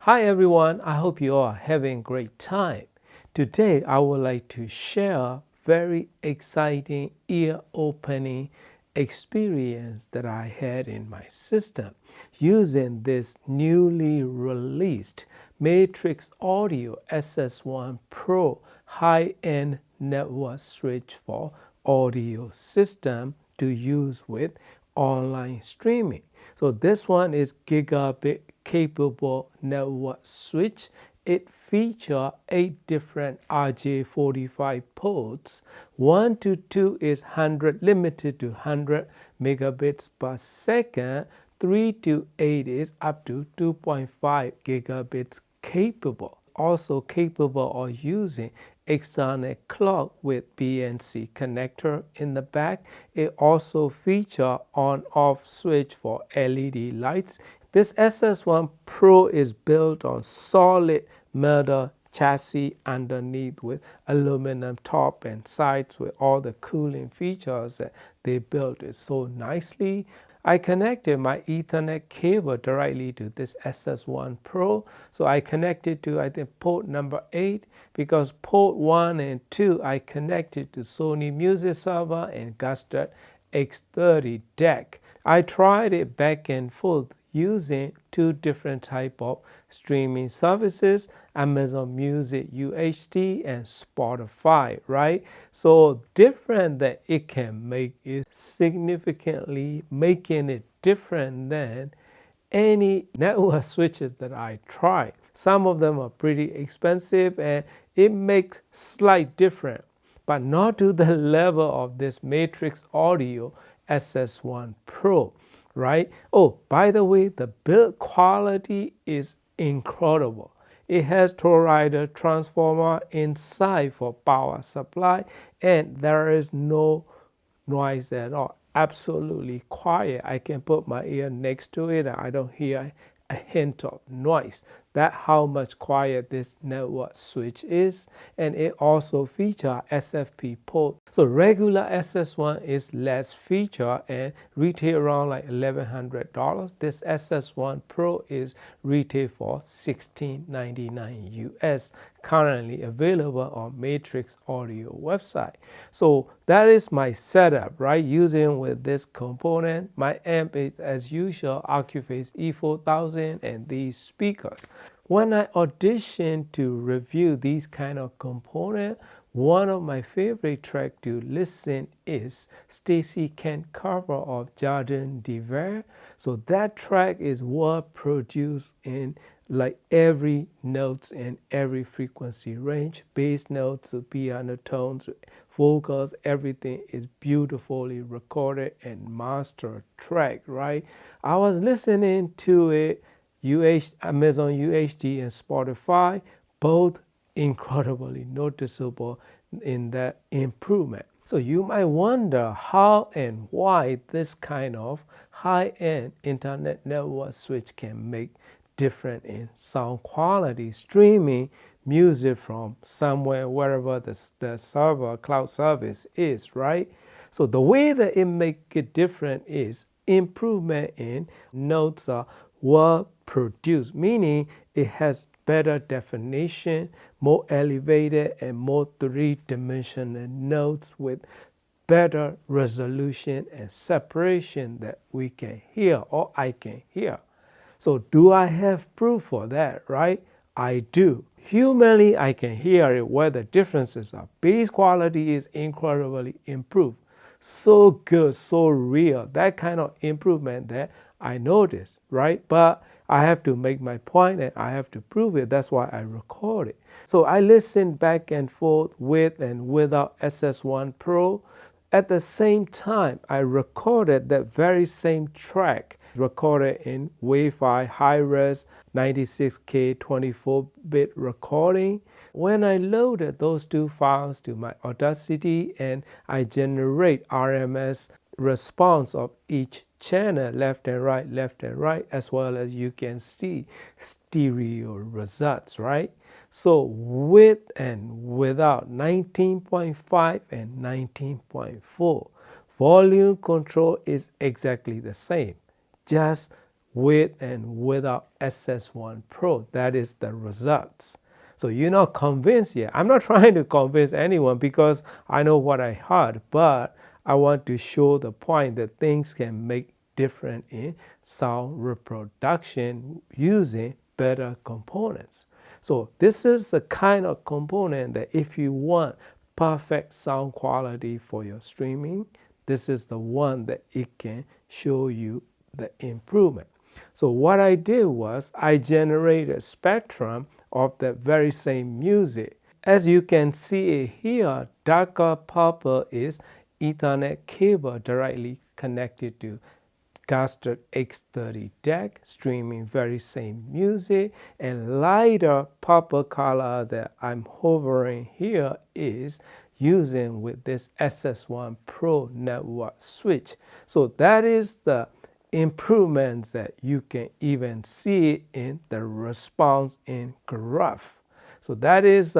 Hi everyone, I hope you are having a great time. Today I would like to share a very exciting ear-opening experience that I had in my system using this newly released Matrix Audio SS1 Pro high-end network switch for audio system to use with online streaming. So this one is gigabit capable network switch. It features 8 different RJ45 ports. 1 to 2 is 100, limited to 100 megabits per second. 3 to 8 is up to 2.5 gigabits capable. Also capable of using external clock with BNC connector in the back. It also features on-off switch for LED lights. This SS1 Pro is built on solid metal chassis underneath with aluminum top and sides with all the cooling features that they built it so nicely. I connected my Ethernet cable directly to this SS1 Pro. So I connected to, I think, port number 8 because port 1 and 2 I connected to Sony Music Server and Guster X30 deck. I tried it back and forth using 2 different type of streaming services, Amazon Music UHD and Spotify, right? So different that it can make is significantly making it different than any network switches that I tried. Some of them are pretty expensive and it makes slight difference, but not to the level of this Matrix Audio SS1 Pro, right? Oh, by the way, the build quality is incredible. It has toroidal transformer inside for power supply, and there is no noise at all. Absolutely quiet. I can put my ear next to it and I don't hear a hint of noise. That's how much quiet this network switch is. And it also features SFP port. So regular SS1 is less feature and retail around like $1,100. This SS1 Pro is retail for $1,699 US, currently available on Matrix Audio website. So that is my setup, right? Using with this component. My amp is, as usual, Accuphase E4000 and these speakers. When I audition to review these kind of components, one of my favorite tracks to listen is Stacy Kent cover of Jardin d'Hiver. So that track is well produced in like every notes and every frequency range, bass notes, piano tones, vocals, everything is beautifully recorded and mastered track, right? I was listening to it, Amazon UHD and Spotify, both incredibly noticeable in that improvement. So you might wonder how and why this kind of high-end internet network switch can make different in sound quality, streaming music from somewhere, wherever the server, cloud service is, right? So the way that it make it different is improvement in notes are well produced, meaning it has better definition, more elevated and more three-dimensional notes with better resolution and separation that we can hear or I can hear. So do I have proof for that, right? I do. Humanly, I can hear it where the differences are. Bass quality is incredibly improved. So good, so real. That kind of improvement that I noticed, right? But I have to make my point and I have to prove it. That's why I record it. So I listen back and forth with and without SS1 Pro. At the same time, I recorded that very same track, recorded in Wi-Fi high-res 96K 24-bit recording. When I loaded those 2 files to my Audacity and I generate RMS response of each channel, left and right, as well as you can see stereo results, right? So with and without 19.5 and 19.4, volume control is exactly the same. Just with and without SS1 Pro. That is the results. So you're not convinced yet. I'm not trying to convince anyone because I know what I heard, but I want to show the point that things can make different in sound reproduction using better components. So this is the kind of component that if you want perfect sound quality for your streaming, this is the one that it can show you the improvement. So what I did was I generated a spectrum of the very same music. As you can see it here, darker purple is Ethernet cable directly connected to Gaster X30 deck, streaming very same music, and lighter purple color that I'm hovering here is using with this SS1 Pro network switch. So that is the improvements that you can even see in the response in graph. So that is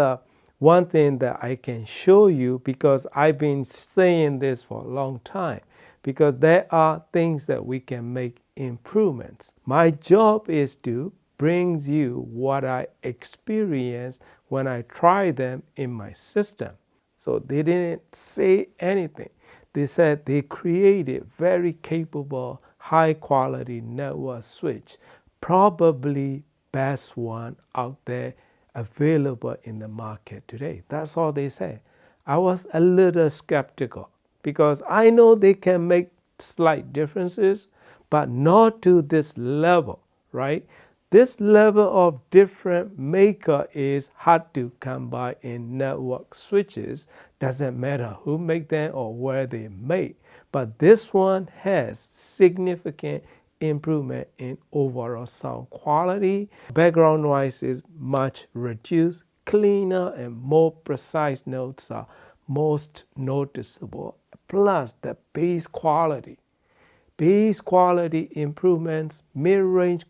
one thing that I can show you because I've been saying this for a long time, because there are things that we can make improvements. My job is to bring you what I experience when I try them in my system. So they didn't say anything. They said they created very capable, high quality network switch, probably best one out there available in the market today. That's all they say. I was a little skeptical because I know they can make slight differences, but not to this level, right? This level of different maker is hard to come by in network switches. Doesn't matter who make them or where they make, but this one has significant improvement in overall sound quality. Background noise is much reduced, cleaner and more precise notes are most noticeable. Plus the bass quality improvements, mid-range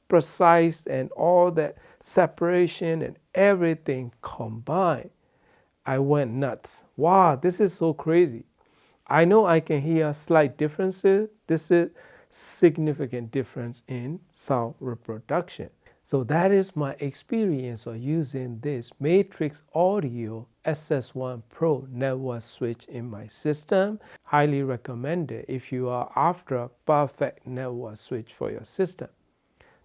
precise, and all that separation and everything combined. I went nuts. Wow, this is so crazy. I know I can hear slight differences. This is significant difference in sound reproduction. So that is my experience of using this Matrix Audio SS1 Pro network switch in my system. Highly recommended if you are after a perfect network switch for your system.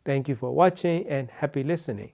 Thank you for watching and happy listening.